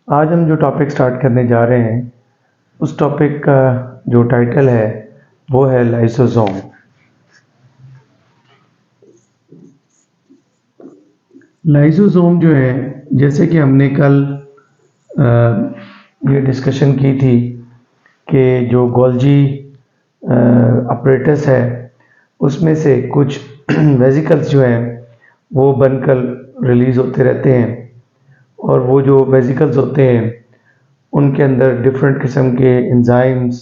आज हम जो टॉपिक स्टार्ट करने जा रहे हैं उस टॉपिक का जो टाइटल है वो है लाइसोसोम। लाइसोसोम जो है, जैसे कि हमने कल ये डिस्कशन की थी कि जो गोल्जी अपरेटस है उसमें से कुछ वेसिकल्स जो हैं वो बनकर रिलीज़ होते रहते हैं और वो जो वेसिकल्स होते हैं उनके अंदर डिफरेंट किस्म के एंजाइम्स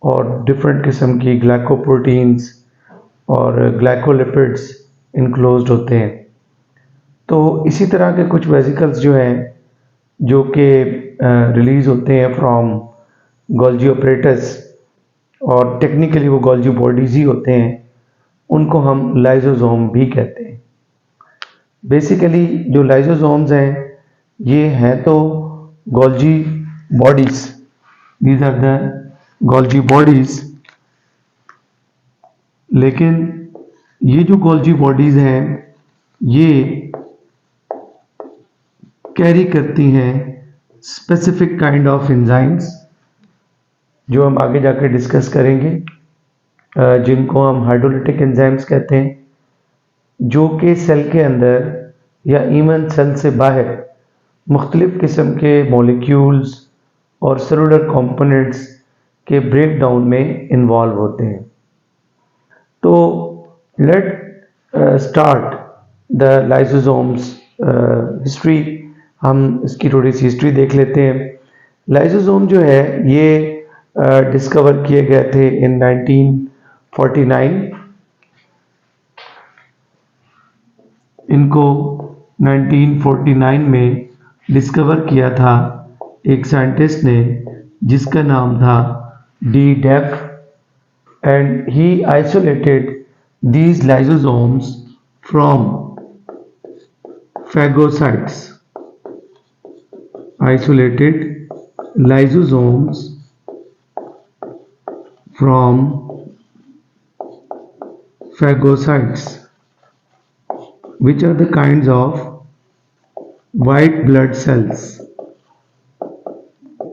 और डिफरेंट किस्म की ग्लाइकोप्रोटीन्स और ग्लाइकोलिपिड्स इनक्लोज्ड होते हैं। तो इसी तरह के कुछ वेसिकल्स जो हैं जो कि रिलीज़ होते हैं फ्रॉम गोल्जी ऑपरेटस और टेक्निकली वो गोल्जी बॉडीज़ ही होते हैं, उनको हम लाइसोसोम भी कहते हैं। बेसिकली जो लाइसोसोम्स हैं ये हैं तो Golgi bodies, these are the Golgi bodies, लेकिन ये जो गोल्जी बॉडीज़ हैं ये कैरी करती हैं स्पेसिफिक काइंड ऑफ एंजाइम्स जो हम आगे जाकर डिस्कस करेंगे, जिनको हम हाइड्रोलिटिक एंजाइम्स कहते हैं, जो कि सेल के अंदर या इवन सेल से बाहर मुख्तलिफ़ किस्म के मॉलिक्यूल्स और सेलुलर कंपोनेंट्स के ब्रेक डाउन में इन्वॉल्व होते हैं। तो let start the lysosomes history. हम इसकी थोड़ी सी हिस्ट्री देख लेते हैं। लाइसोसोम जो है ये डिस्कवर किए गए थे इन 1949। इनको 1949 में डिस्कवर किया था एक साइंटिस्ट ने जिसका नाम था डी डेफ, and he isolated these lysosomes from phagocytes. Isolated lysosomes from phagocytes, which are the kinds of white blood cells.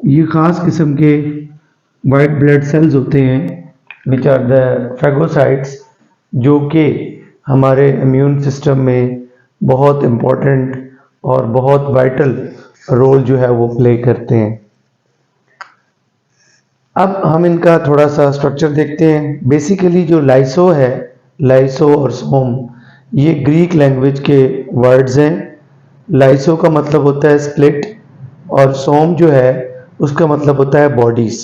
ये ख़ास किस्म के वाइट ब्लड सेल्स होते हैं विच आर द फैगोसाइट्स, जो कि हमारे इम्यून सिस्टम में बहुत इम्पोर्टेंट और बहुत वाइटल रोल जो है वो प्ले करते हैं। अब हम इनका थोड़ा सा स्ट्रक्चर देखते हैं। बेसिकली जो लाइसो है, लाइसो और सोम, ये ग्रीक लैंग्वेज के वर्ड्स हैं। लाइसो का मतलब होता है स्प्लिट और सोम जो है उसका मतलब होता है बॉडीज़,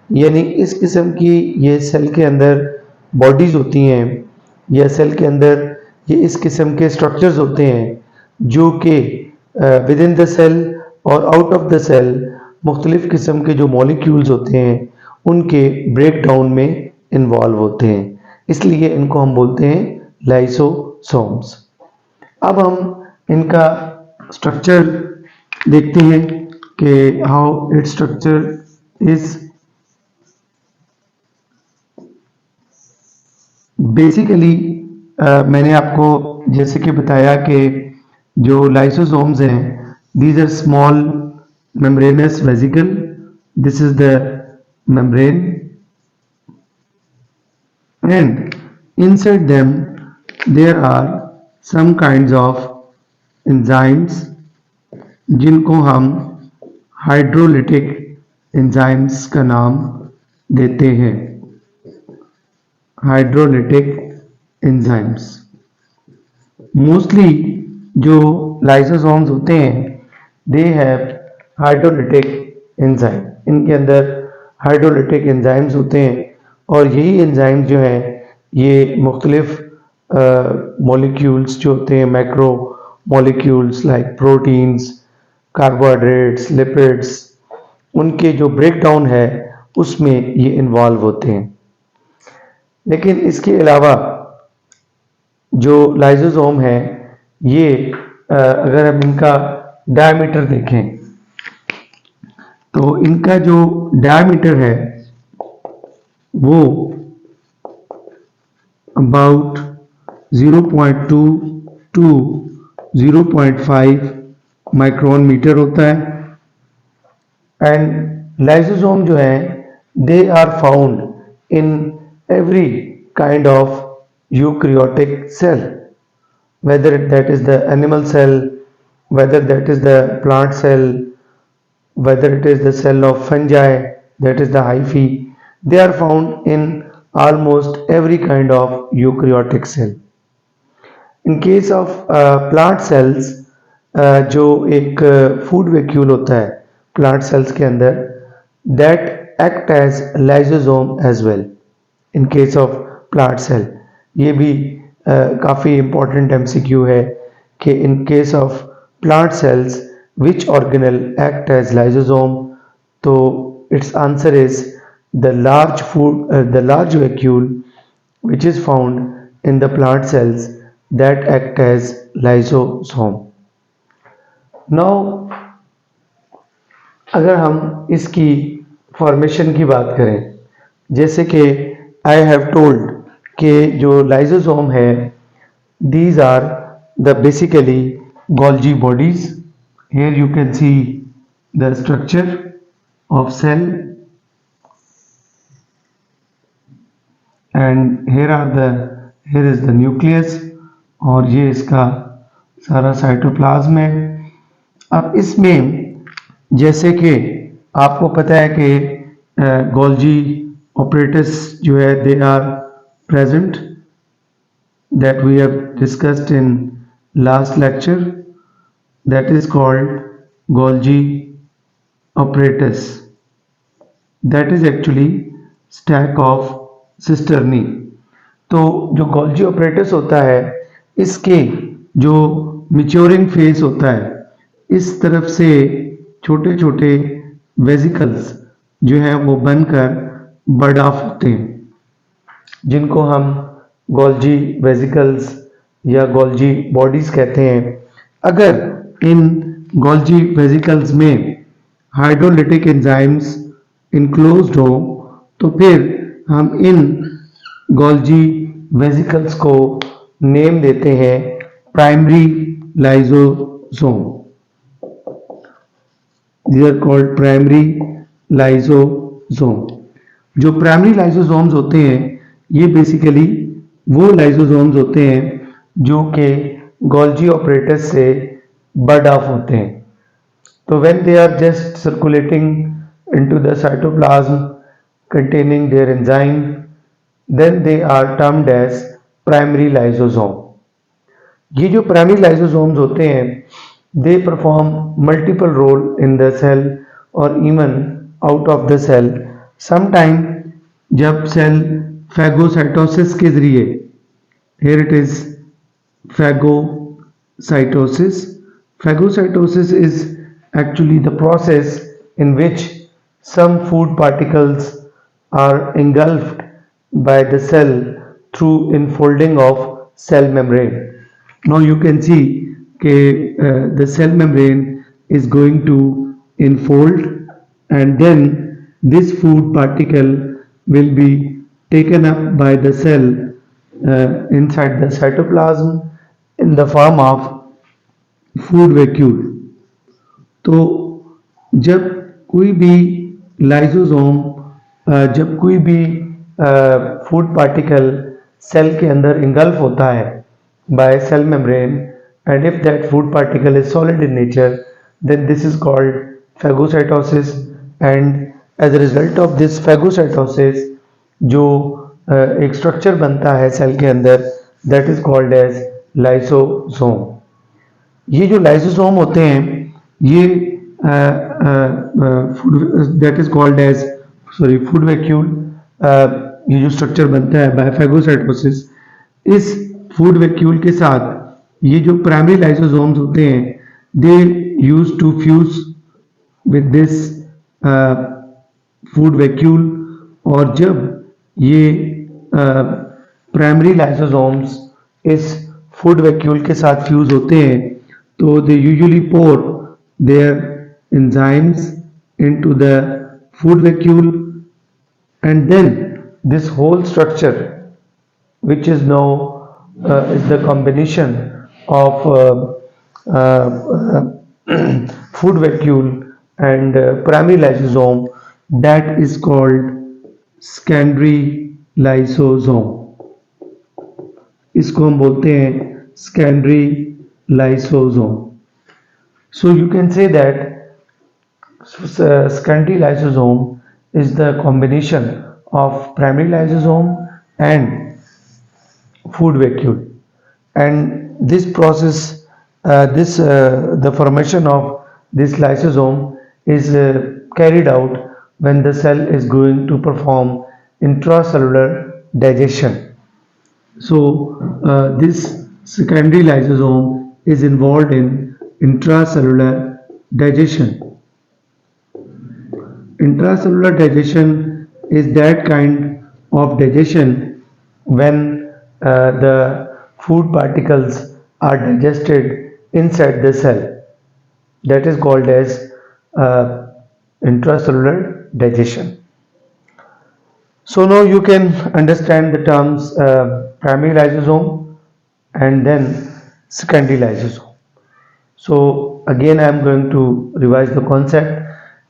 यानी इस किस्म की ये सेल के अंदर बॉडीज़ होती हैं या सेल के अंदर ये इस किस्म के स्ट्रक्चर्स होते हैं जो कि विद इन द सेल और आउट ऑफ द सेल मुख्तलिफ़ किस्म के जो मॉलिक्यूल्स होते हैं उनके ब्रेक डाउन में इन्वॉल्व होते हैं, इसलिए इनको हम बोलते हैं लाइसोसोम्स। अब हम इनका स्ट्रक्चर देखते हैं कि how it structure is. Basically मैंने आपको जैसे कि बताया कि जो लाइसोसोम्स हैं these are small membranous vesicle, this is the membrane and inside them there are some kinds of enzymes जिनको हम हाइड्रोलिटिक एंजाइम्स का नाम देते हैं। हाइड्रोलिटिक एंजाइम्स मोस्टली जो लाइसोसोम्स होते हैं दे हैव हाइड्रोलिटिक एंजाइम, इनके अंदर हाइड्रोलिटिक एंजाइम्स होते हैं और यही एंजाइम जो हैं ये मुख्तलिफ मॉलिक्यूल्स जो होते हैं, macro molecules like proteins, carbohydrates, lipids, उनके जो ब्रेक डाउन है उसमें ये इन्वॉल्व होते हैं। लेकिन इसके अलावा जो लाइसोसोम है ये अगर हम इनका डायमीटर देखें तो इनका जो डायमीटर है वो अबाउट 0.2 टू 0.5 माइक्रोन मीटर होता है एंड लाइसोसोम जो हैं they are found in every kind of eukaryotic cell, whether that is the animal cell, whether that is the plant cell, whether it is the cell of fungi, that is the hyphae, they are found in almost every kind of eukaryotic cell. In case of plant cells, जो एक food vacuole होता है plant cells के अंदर, that act as lysosome as well in case of plant cell. ये भी काफ़ी important MCQ है कि in case of plant cells which organelle act as lysosome, तो its answer is the large vacuole which is found in the plant cells that act as lysosome. Now अगर हम इसकी formation की बात करें, जैसे कि आई हैव टोल्ड कि जो लाइसोसोम है these are the basically Golgi bodies. Here you can see the structure of cell, and here is the nucleus, और ये इसका सारा साइटोप्लाज्म है। अब इसमें जैसे कि आपको पता है कि गोल्जी ऑपरेटस जो है they are present, that we have discussed in last lecture, that is called Golgi apparatus, that is actually stack of cisternae. तो जो गोल्जी ऑपरेटस होता है इसके जो मैच्योरिंग फेज होता है इस तरफ से छोटे छोटे वेजिकल्स जो हैं वो बनकर बर्ड ऑफ होते हैं जिनको हम गोल्जी वेजिकल्स या गोल्जी बॉडीज कहते हैं। अगर इन गोल्जी वेजिकल्स में हाइड्रोलिटिक एंजाइम्स इनक्लोज्ड हो तो फिर हम इन गोल्जी वेजिकल्स को नेम देते हैं primary lysosome. These are called primary lysosome. जो प्राइमरी लाइसोसोम्स होते हैं ये बेसिकली वो लाइसोसोम्स होते हैं जो कि गोल्जी ऑपरेटस से बर्ड ऑफ होते हैं। तो when they are just circulating into the cytoplasm containing their enzyme, then they are termed as primary lysosome. ये जो प्राइमरी लाइसोसोम्स होते हैं they perform multiple role in the cell और even out of the cell. Sometime जब cell phagocytosis के जरिए, here it is phagocytosis. Phagocytosis is actually the process in which some food particles are engulfed by the cell through enfolding of cell membrane. Now you can see the cell membrane is going to enfold, and then this food particle will be taken up by the cell inside the cytoplasm in the form of food vacuole. तो जब कोई भी lysosome जब कोई भी food particle cell के अंदर engulf होता है by cell membrane, and if that food particle is solid in nature then this is called phagocytosis, and as a result of this phagocytosis जो एक स्ट्रक्चर बनता है सेल के अंदर that is called as lysosome. ये जो lysosome होते हैं ये that is called as food vacuole. ये जो स्ट्रक्चर बनता है बाय फैगोसाइटोसिस, इस फूड वैक्यूल के साथ ये जो प्राइमरी लाइसोसोम्स होते हैं they use to fuse with this food vacuole, और जब ये प्राइमरी लाइसोसोम्स इस फूड वैक्यूल के साथ फ्यूज होते हैं तो they usually pour their enzymes into the food vacuole, and then this whole structure which is now is the combination of food vacuole and primary lysosome, that is called secondary lysosome. इसको हम बोलते हैं secondary lysosome. So you can say that secondary lysosome is the combination of primary lysosome and food vacuole, and this process, the formation of this lysosome is carried out when the cell is going to perform intracellular digestion. So this secondary lysosome is involved in intracellular digestion. Intracellular digestion is that kind of digestion when the food particles are digested inside the cell. That is called as uh, intracellular digestion. So now you can understand the terms primary lysosome and then secondary lysosome. So again I am going to revise the concept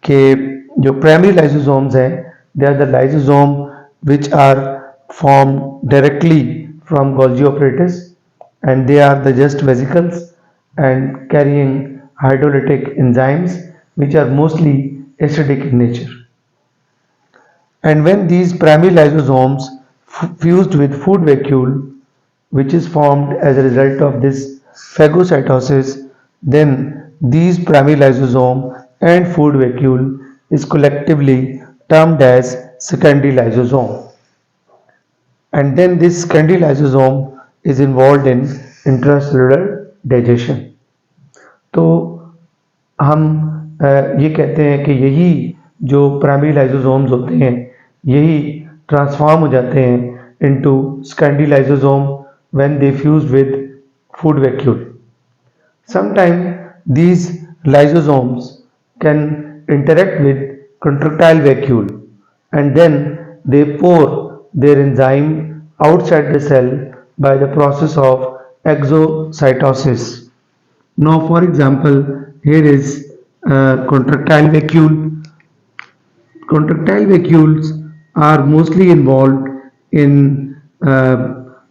कि जो primary lysosomes हैं, they are the lysosome which are formed directly from Golgi apparatus, and they are the just vesicles and carrying hydrolytic enzymes which are mostly acidic in nature. And when these primary lysosomes fused with food vacuole, which is formed as a result of this phagocytosis, then these primary lysosome and food vacuole is collectively termed as secondary lysosome. And then this secondary lysosome is involved in intracellular digestion. तो हम ये कहते हैं कि यही जो primary lysosomes होते हैं यही ट्रांसफॉर्म हो जाते हैं into secondary lysosome when they fuse with food vacuole. Sometimes these lysosomes can interact with contractile vacuole, and then they pour their enzyme outside the cell by the process of exocytosis. Now, for example, here is contractile vacuole. Contractile vacuoles are mostly involved in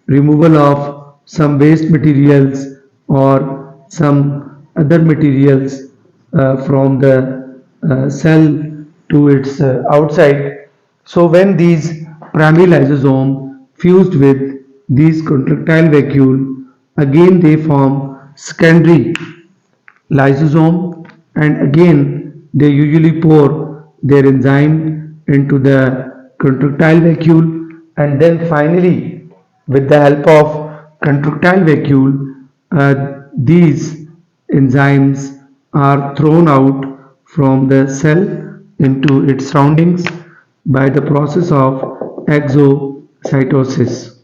removal of some waste materials or some other materials from the cell to its outside. So when these primary lysosome fused with these contractile vacuole, again they form secondary lysosome, and again they usually pour their enzyme into the contractile vacuole, and then finally with the help of contractile vacuole these enzymes are thrown out from the cell into its surroundings by the process of exocytosis.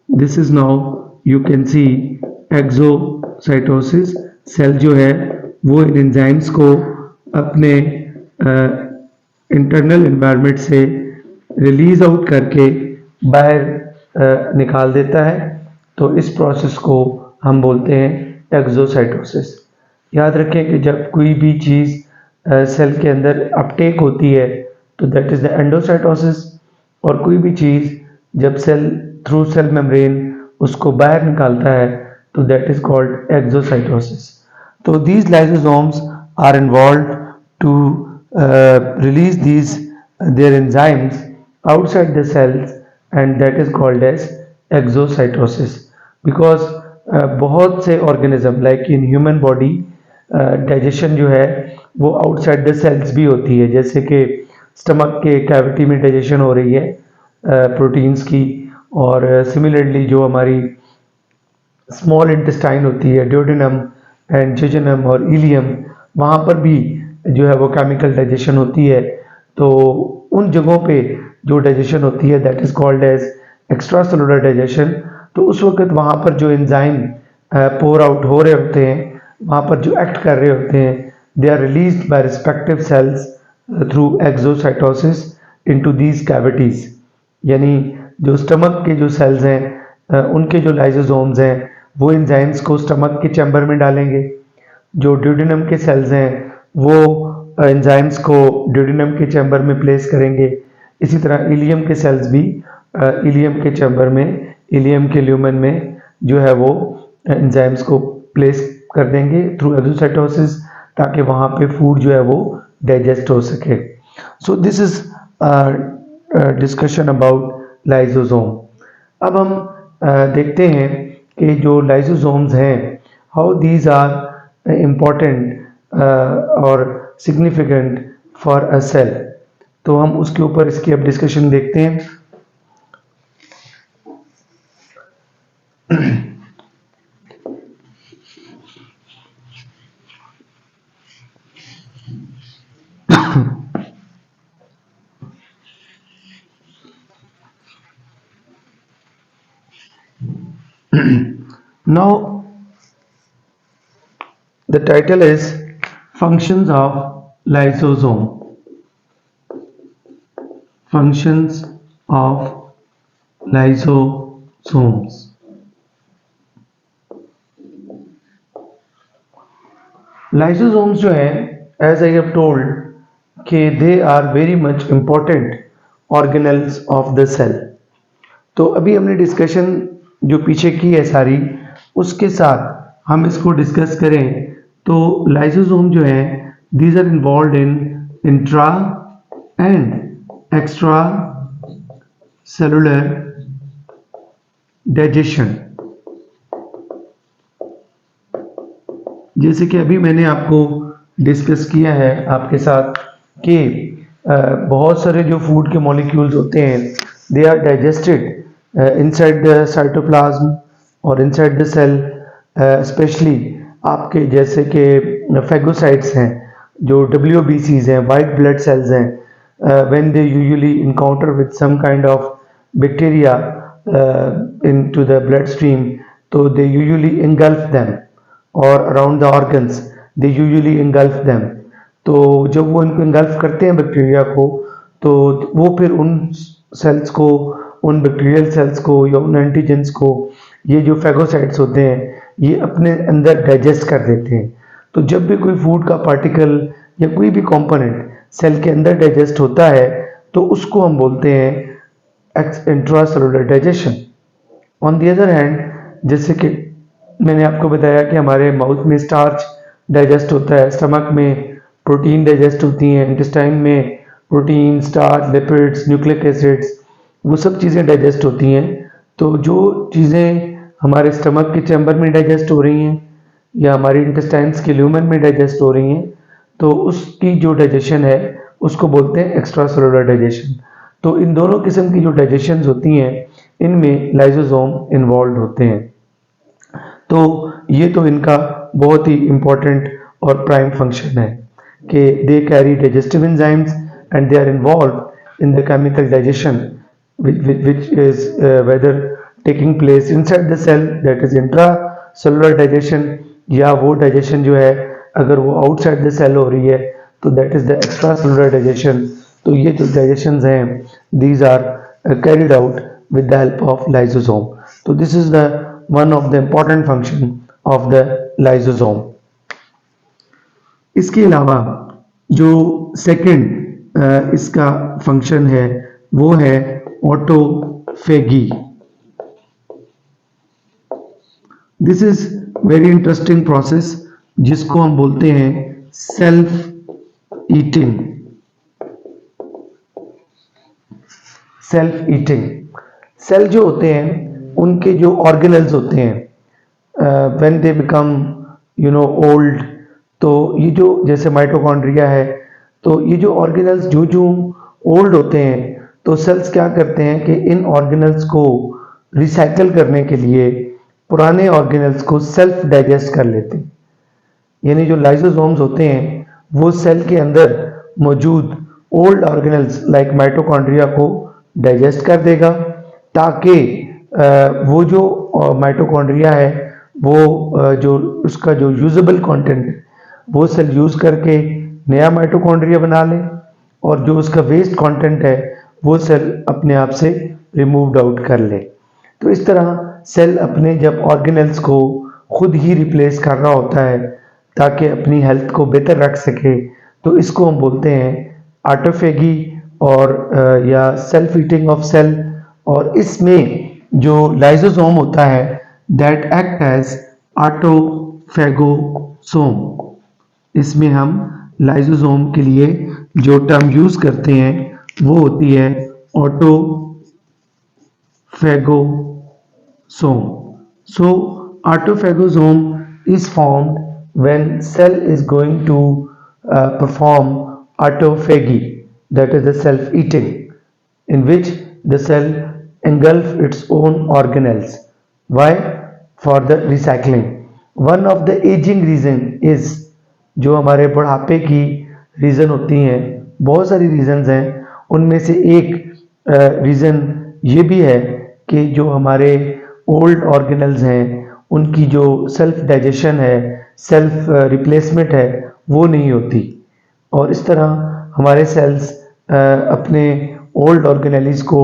This is now you can see exocytosis. Cell जो है वो इन enzymes को अपने internal environment से release out करके बाहर निकाल देता है. तो इस प्रोसेस को हम बोलते हैं एक्सोसाइटोसिस. याद रखें कि जब कोई भी चीज़ सेल के अंदर अपटेक होती है तो दैट इज़ द एंडोसाइटोसिस, और कोई भी चीज़ जब सेल थ्रू सेल मेम्ब्रेन उसको बाहर निकालता है तो दैट इज़ कॉल्ड एक्सोसाइटोसिस. तो these lysosomes are involved to release their enzymes outside the cells, and that is called as exocytosis. Because बहुत से organism like in human body digestion जो है वो outside the cells भी होती है. जैसे कि स्टमक के कैविटी में डाइजेशन हो रही है प्रोटीन्स की, और सिमिलरली जो हमारी स्मॉल इंटेस्टाइन होती है ड्यूडेनम एंड जेजुनम और इलियम, वहाँ पर भी जो है वो केमिकल डाइजेशन होती है. तो उन जगहों पे जो डाइजेशन होती है that is called as extracellular digestion. तो उस वक्त वहाँ पर जो एंजाइम पोर आउट हो रहे होते हैं, वहाँ पर जो एक्ट कर रहे होते हैं, they are released by respective cells through exocytosis into these cavities. यानी जो स्टमक के जो सेल्स हैं उनके जो लाइसोसोम्स हैं वो एंजाइम्स को स्टमक के चैम्बर में डालेंगे. जो ड्यूडेनम के सेल्स हैं वो एंजाइम्स को ड्यूडेनम के चैम्बर में प्लेस करेंगे। इसी तरह इलियम के सेल्स भी इलियम के चैम्बर में, इलियम के ल्यूमेन में जो है वो एंजाइम्स को प्लेस कर देंगे थ्रू एक्सोसाइटोसिस, ताकि वहाँ पे फूड जो है वो डाइजेस्ट हो सके। So this is discussion about lysosome. अब हम देखते हैं कि जो लाइसोसोम्स हैं, हाउ दीज आर इम्पोर्टेंट और सिग्निफिकेंट फॉर अ सेल। तो हम उसके ऊपर इसकी अब डिस्कशन देखते हैं। Now the title is Functions of Lysosome. Functions of lysosomes. Lysosomes जो है, as I have told, कि they are very much important organelles of the cell। तो अभी हमने डिस्कशन जो पीछे की है सारी, उसके साथ हम इसको डिस्कस करें तो लाइसोसोम जो है, these are involve in intra and extracellular digestion. जैसे कि अभी मैंने आपको डिस्कस किया है आपके साथ कि बहुत सारे जो फूड के मॉलिक्यूल्स होते हैं, they are digested inside the cytoplasm और इनसाइड द सेल, स्पेशली आपके जैसे कि फेगोसाइट्स हैं, जो WBCs हैं, वाइट ब्लड सेल्स हैं, when they usually encounter with some kind of bacteria into the blood stream, तो दे यूजुअली इंगल्फ देम, और around the organs they usually engulf them. तो जब वो इनको इंगल्फ करते हैं बैक्टीरिया को, तो वो फिर उन सेल्स को, उन बैक्टीरियल सेल्स को या उन एंटीजेंस को, ये जो फेगोसाइट्स होते हैं, ये अपने अंदर डाइजेस्ट कर देते हैं। तो जब भी कोई फूड का पार्टिकल या कोई भी कंपोनेंट सेल के अंदर डाइजेस्ट होता है, तो उसको हम बोलते हैं intracellular digestion. On the other hand, जैसे कि मैंने आपको बताया कि हमारे माउथ में स्टार्च डाइजेस्ट होता है, स्टमक में प्रोटीन डाइजेस्ट होती हैं, इंटेस्टाइन में protein, starch, lipids, nucleic acids, वो सब चीज़ें डाइजेस्ट होती हैं। तो जो चीज़ें हमारे स्टमक के चैम्बर में डाइजेस्ट हो रही हैं या हमारी इंटेस्टाइन्स के ल्यूमेन में डाइजेस्ट हो रही हैं, तो उसकी जो डाइजेशन है उसको बोलते हैं एक्स्ट्रा सेलुलर डाइजेशन। तो इन दोनों किस्म की जो डाइजेशंस होती हैं, इनमें लाइसोसोम इन्वॉल्व होते हैं। तो ये तो इनका बहुत ही इम्पोर्टेंट और प्राइम फंक्शन है कि they carry digestive enzymes and they are involve in the chemical digestion which is whether taking place inside the cell, that is intracellular digestion, या वो डाइजेशन जो है अगर वो आउटसाइड द सेल हो रही है तो that is the extracellular digestion. तो ये जो डाइजेशंस हैं, these are carried out with the help of lysosome। तो this is the one of the important function of the lysosome। इसके अलावा जो सेकंड इसका फंक्शन है वो है autophagy. This is very interesting process जिसको हम बोलते हैं self eating. Self eating cell जो होते हैं उनके जो ऑर्गेनेल्स होते हैं, व्हेन दे बिकम ओल्ड, तो ये जो जैसे माइटोकॉन्ड्रिया है, तो ये जो ऑर्गेनेल्स जो जो ओल्ड होते हैं, तो सेल्स क्या करते हैं कि इन ऑर्गेनेल्स को रिसाइकल करने के लिए पुराने ऑर्गेनेल्स को सेल्फ डाइजेस्ट कर लेते हैं। यानी जो लाइसोसोम्स होते हैं वो सेल के अंदर मौजूद ओल्ड ऑर्गेनेल्स लाइक माइटोकॉन्ड्रिया को डाइजेस्ट कर देगा, ताकि वो जो माइटोकॉन्ड्रिया है वो जो उसका जो यूजेबल कंटेंट है वो सेल यूज करके नया माइटोकॉन्ड्रिया बना ले, और जो उसका वेस्ट कंटेंट है वो सेल अपने आप से रिमूव्ड आउट कर ले। तो इस तरह सेल अपने जब ऑर्गेनेल्स को खुद ही रिप्लेस कर रहा होता है, ताकि अपनी हेल्थ को बेहतर रख सके, तो इसको हम बोलते हैं ऑटोफेगी और या सेल्फ ईटिंग ऑफ सेल। और इसमें जो लाइसोसोम होता है दैट एक्ट एज ऑटोफेगोसोम। इसमें हम लाइसोसोम के लिए जो टर्म यूज करते हैं वो होती है ऑटोफेगोसोम। So autophagosome is formed when cell is going to perform autophagy, that is the self-eating, in which the cell engulf its own organelles. Why? For the recycling. One of the aging reason is, जो हमारे बुढ़ापे की reason होती हैं, बहुत सारी reasons हैं, उनमें से एक रीज़न ये भी है कि जो हमारे ओल्ड ऑर्गेनल्स हैं उनकी जो सेल्फ डाइजेशन है, सेल्फ रिप्लेसमेंट है, वो नहीं होती, और इस तरह हमारे सेल्स अपने ओल्ड ऑर्गेनेलिस को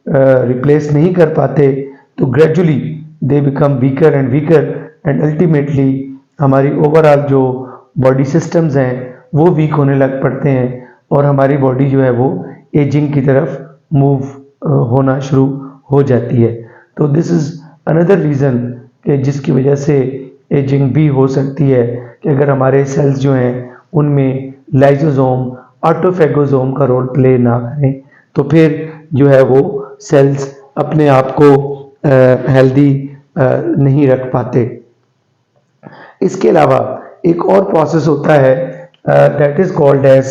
रिप्लेस नहीं कर पाते, तो gradually they become weaker and ultimately हमारी ओवरऑल जो बॉडी सिस्टम्स हैं वो वीक होने लग पड़ते हैं और हमारी बॉडी जो है वो एजिंग की तरफ मूव होना शुरू हो जाती है। तो दिस इज़ अनदर रीज़न कि जिसकी वजह से एजिंग भी हो सकती है कि अगर हमारे सेल्स जो हैं उनमें लाइसोसोम ऑटोफेगोसोम का रोल प्ले ना करें, तो फिर जो है वो सेल्स अपने आप को हेल्दी नहीं रख पाते। इसके अलावा एक और प्रोसेस होता है that is called as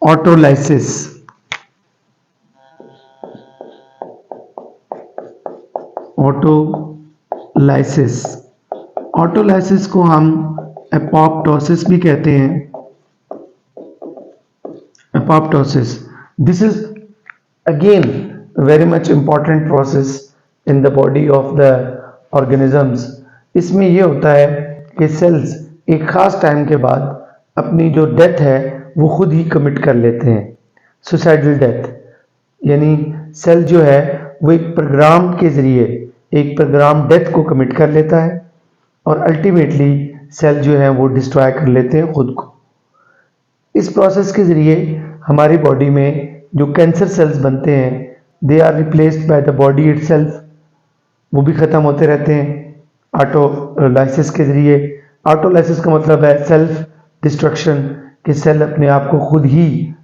autolysis. Autolysis को हम एपोप्टोसिस भी कहते हैं। Apoptosis, this is again very much important process in the body of the organisms. इसमें यह होता है कि सेल्स एक खास टाइम के बाद अपनी जो डेथ है वो खुद ही कमिट कर लेते हैं, सुसाइडल डेथ। यानी सेल जो है वो एक प्रोग्राम के ज़रिए एक प्रोग्राम डेथ को कमिट कर लेता है और अल्टीमेटली सेल जो है वो डिस्ट्रॉय कर लेते हैं खुद को। इस प्रोसेस के ज़रिए हमारी बॉडी में जो कैंसर सेल्स बनते हैं they are replaced by the body itself, वो भी ख़त्म होते रहते हैं ऑटोलाइसिस के ज़रिए। ऑटोलाइसिस का मतलब है सेल्फ डिस्ट्रक्शन, कि सेल अपने आप को खुद ही